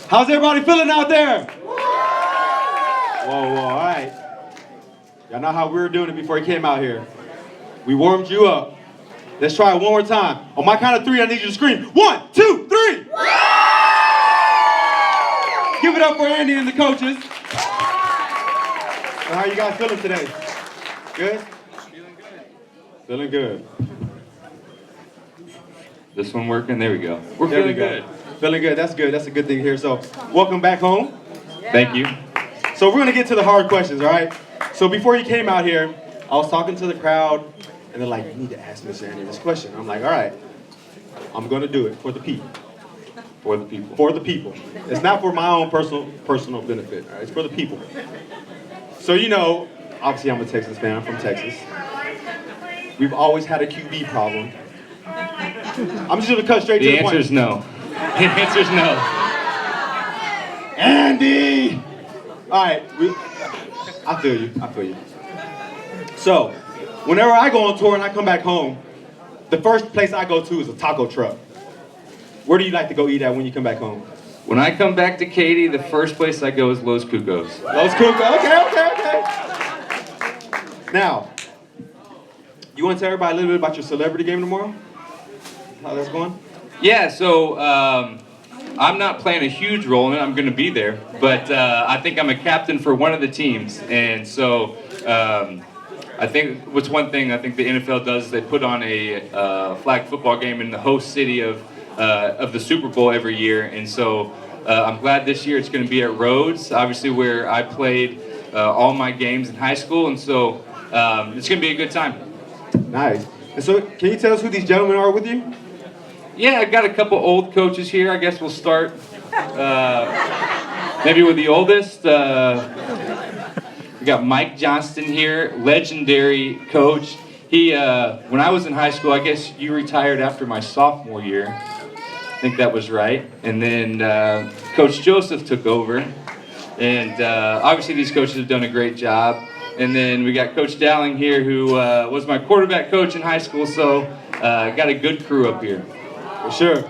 How's everybody feeling out there? Whoa, all right. Y'all know how we were doing it before he came out here. We warmed you up. Let's try it one more time. On my count of 3, I need you to scream. 1, 2, 3. Give it up for Andy and the coaches. So how you guys feeling today? Good? Feeling good. This one working? There we go. We're feeling good. Feeling good. That's good. That's a good thing here. So, welcome back home. Thank you. So, we're going to get to the hard questions, all right? So, before you came out here, I was talking to the crowd, and they're like, you need to ask Mr. Andy this question. I'm like, all right, I'm going to do it for the people. For the people. For the people. It's not for my own personal benefit, all right? It's for the people. So, you know, obviously I'm a Texas fan. I'm from Texas. We've always had a QB problem. I'm just going to cut straight to the point. The answer is no. The answer is no. Andy! All right, I feel you. So, whenever I go on tour and I come back home, the first place I go to is a taco truck. Where do you like to go eat at when you come back home? When I come back to Katy, the first place I go is Los Cucos. Los Cucos, okay. Now, you want to tell everybody a little bit about your celebrity game tomorrow? How that's going? Yeah, so I'm not playing a huge role in it. I'm going to be there. But I think I'm a captain for one of the teams. And so I think what's one thing I think the NFL does is they put on a flag football game in the host city of the Super Bowl every year. And so I'm glad this year it's going to be at Rhodes, obviously where I played all my games in high school. And so it's going to be a good time. Nice. And so can you tell us who these gentlemen are with you? Yeah, I got a couple old coaches here. I guess we'll start maybe with the oldest. We got Mike Johnston here, legendary coach. He, when I was in high school, I guess you retired after my sophomore year. I think that was right. And then Coach Joseph took over. And obviously these coaches have done a great job. And then we got Coach Dowling here, who was my quarterback coach in high school. So got a good crew up here. For sure.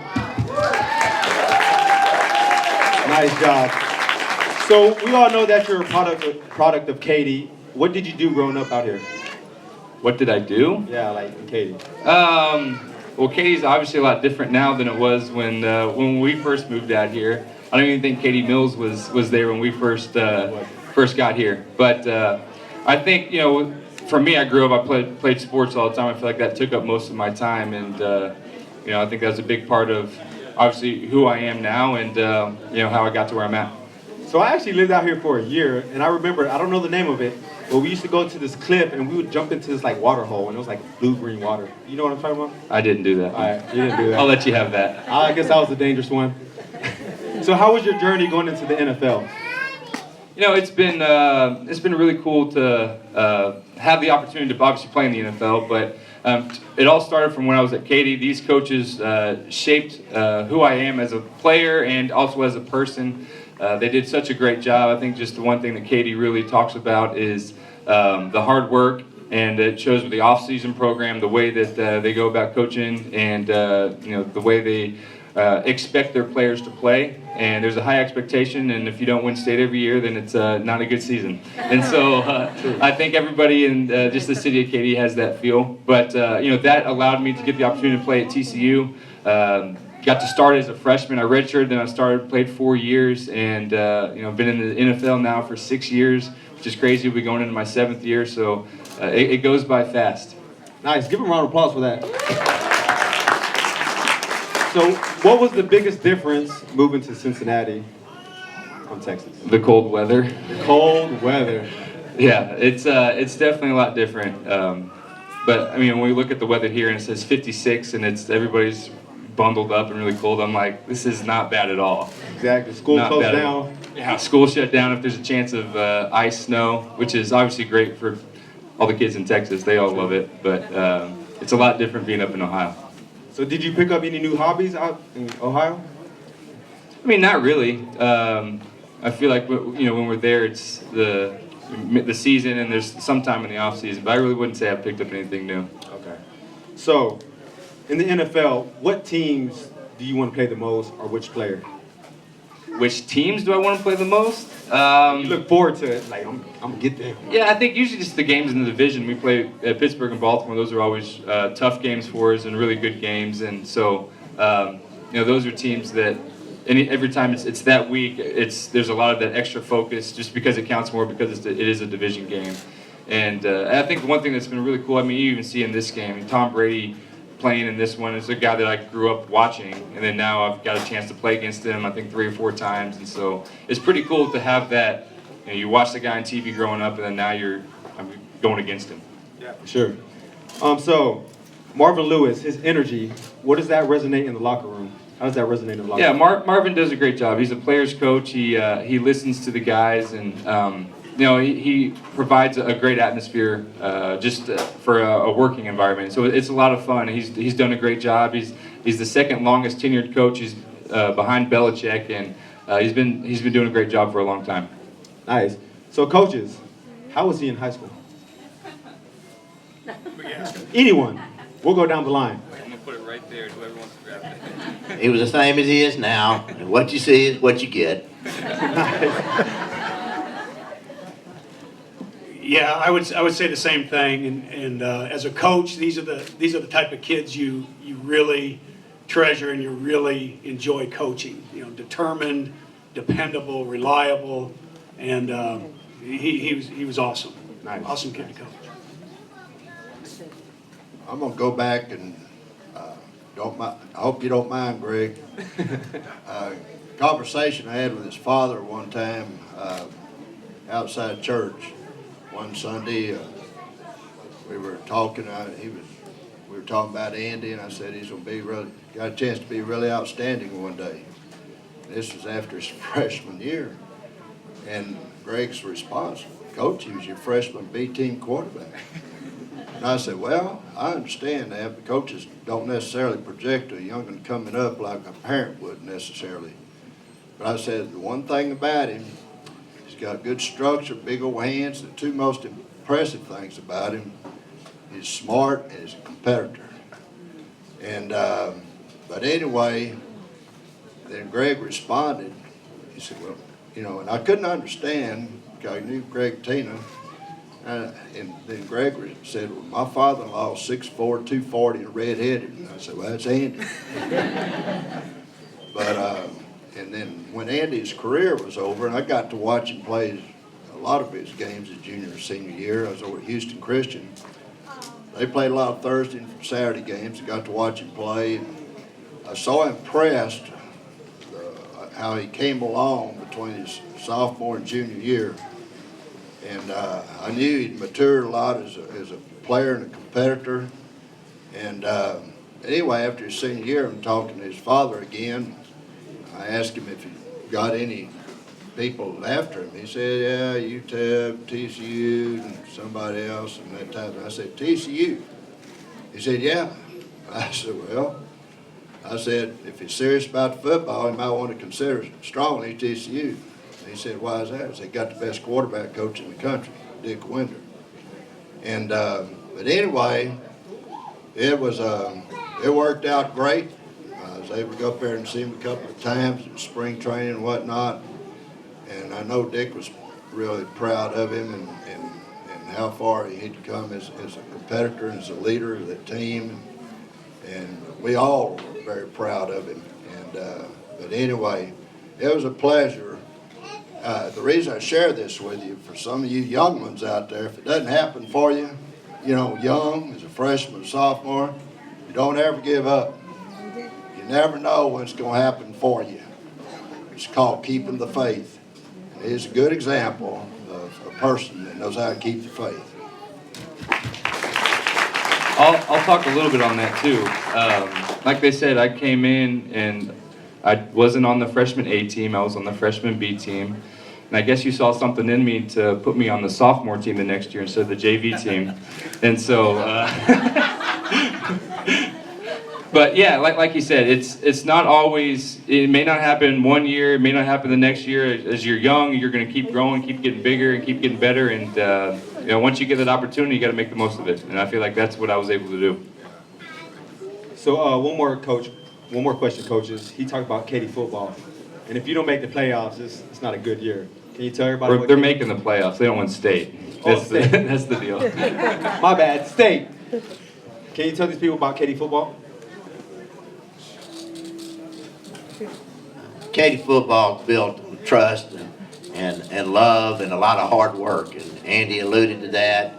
Nice job. So we all know that you're a product of Katy. What did you do growing up out here? What did I do? Yeah, like in Katy. Well, Katy's obviously a lot different now than it was when we first moved out here. I don't even think Katy Mills was there when we first got here. But I think, you know, for me, I grew up, I played sports all the time. I feel like that took up most of my time, and you know, I think that's a big part of obviously who I am now, and you know, how I got to where I'm at. So I actually lived out here for a year, and I remember, I don't know the name of it, but we used to go to this cliff and we would jump into this like water hole, and it was like blue-green water. You know what I'm talking about? I didn't do that. All right, you didn't do that. I'll let you have that. I guess I was the dangerous one. So how was your journey going into the NFL? You know, it's been really cool to have the opportunity to obviously play in the NFL, but it all started from when I was at Katy. These coaches shaped who I am as a player and also as a person. They did such a great job. I think just the one thing that Katy really talks about is the hard work, and it shows with the off-season program, the way that they go about coaching, and you know, the way they expect their players to play. And there's a high expectation, and if you don't win state every year, then it's not a good season. And so I think everybody in just the city of Katy has that feel. But you know, that allowed me to get the opportunity to play at TCU. Got to start as a freshman. I redshirted, then I played 4 years, and you know, been in the NFL now for 6 years, which is crazy. We'll be going into my 7th year, so it goes by fast. Nice. Give them a round of applause for that. So, what was the biggest difference moving to Cincinnati from Texas? The cold weather. The cold weather. Yeah, it's definitely a lot different. But I mean, when we look at the weather here and it says 56 and everybody's bundled up and really cold, I'm like, this is not bad at all. Exactly. School closed down. Yeah, school shut down if there's a chance of ice, snow, which is obviously great for all the kids in Texas. They all love it, but it's a lot different being up in Ohio. So did you pick up any new hobbies out in Ohio? I mean, not really. I feel like, you know, when we're there, it's the season and there's some time in the off season, but I really wouldn't say I picked up anything new. Okay. So, in the NFL, what teams do you want to play the most, or which player? which teams do I want to play the most? You look forward to it, like I'm gonna get there. Yeah, I think usually just the games in the division. We play at Pittsburgh and Baltimore. Those are always tough games for us and really good games. And so, those are teams that every time it's that week, there's a lot of that extra focus just because it counts more because it is a division game. And I think one thing that's been really cool, I mean, you even see in this game, Tom Brady playing in this one is a guy that I grew up watching, and then now I've got a chance to play against him, I think 3 or 4 times, and so it's pretty cool to have that. You watch the guy on TV growing up, and then now you're going against him. Yeah, for sure. So Marvin Lewis, his energy, what does that resonate in the locker room? How does that resonate in the locker room? Yeah, Marvin does a great job. He's a player's coach. He listens to the guys, and he provides a great atmosphere for a working environment. So it's a lot of fun. He's done a great job. He's the second longest tenured coach. He's behind Belichick, and he's been doing a great job for a long time. Nice. So coaches, how was he in high school? Anyone? We'll go down the line. I'm gonna put it right there. Whoever wants to grab it. He was the same as he is now. And what you see is what you get. Yeah, I would say the same thing. And as a coach, these are the type of kids you really treasure and you really enjoy coaching. Determined, dependable, reliable, and he was awesome. Nice. Awesome kid to coach. I'm gonna go back and I hope you don't mind, Greg. Conversation I had with his father one time outside church one Sunday. We were talking. We were talking about Andy, and I said he's gonna be got a chance to be really outstanding one day. This was after his freshman year, and Greg's response, "Coach, he was your freshman B team quarterback." And I said, well, I understand that, but coaches don't necessarily project a young'un coming up like a parent would necessarily. But I said, the one thing about him, he's got good structure, big old hands. The 2 most impressive things about him, he's smart and he's a competitor. And, but anyway, then Greg responded. He said, well, and I couldn't understand, because I knew Greg Tina. And then Gregory said, well, my father-in-law is 6'4", 240, and red-headed. And I said, well, that's Andy. But, and then when Andy's career was over, and I got to watch him play a lot of his games his junior and senior year. I was over at Houston Christian. They played a lot of Thursday and Saturday games. I got to watch him play. And I was so impressed how he came along between his sophomore and junior year. And I knew he'd matured a lot as a player and a competitor. And anyway, after his senior year, I'm talking to his father again. I asked him if he got any people after him. He said, yeah, UTEP, TCU, and somebody else. And that time I said, TCU? He said, yeah. I said, well, if he's serious about football, he might want to consider strongly TCU. He said, why is that? I said, they got the best quarterback coach in the country, Dick Winder. And, but anyway, it worked out great. I was able to go up there and see him a couple of times in spring training and whatnot. And I know Dick was really proud of him and how far he'd come as a competitor and as a leader of the team. And we all were very proud of him. And, but anyway, it was a pleasure. The reason I share this with you, for some of you young ones out there, if it doesn't happen for you, young, as a freshman, sophomore, you don't ever give up. You never know when it's going to happen for you. It's called keeping the faith. And he's a good example of a person that knows how to keep the faith. I'll talk a little bit on that too. Like they said, I came in and I wasn't on the freshman A team, I was on the freshman B team. And I guess you saw something in me to put me on the sophomore team the next year instead of the JV team. And so, but yeah, like you said, it's not always, it may not happen one year, it may not happen the next year. As you're young, you're going to keep growing, keep getting bigger, and keep getting better. And once you get that opportunity, you got to make the most of it. And I feel like that's what I was able to do. So one more question, coaches. He talked about Katy football. And if you don't make the playoffs, it's not a good year. Can you tell everybody? They're making the playoffs. They don't win state. Oh, That's, state. that's the deal. My bad. State. Can you tell these people about Katy football? Katy football built on trust and love and a lot of hard work. And Andy alluded to that.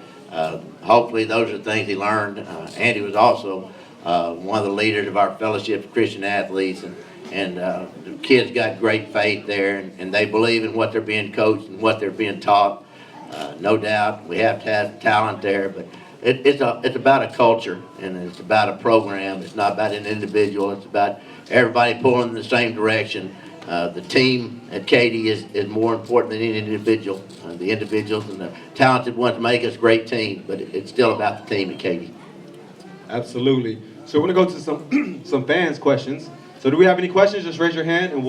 Hopefully those are things he learned. Andy was also one of the leaders of our Fellowship of Christian Athletes. And the kids got great faith there, and they believe in what they're being coached and what they're being taught. No doubt, we have to have talent there, but it's about a culture, and it's about a program. It's not about an individual. It's about everybody pulling in the same direction. The team at Katy is more important than any individual. The individuals and the talented ones make us a great team, but it's still about the team at Katy. Absolutely. So we're gonna go to some fans questions. So do we have any questions? Just raise your hand and we'll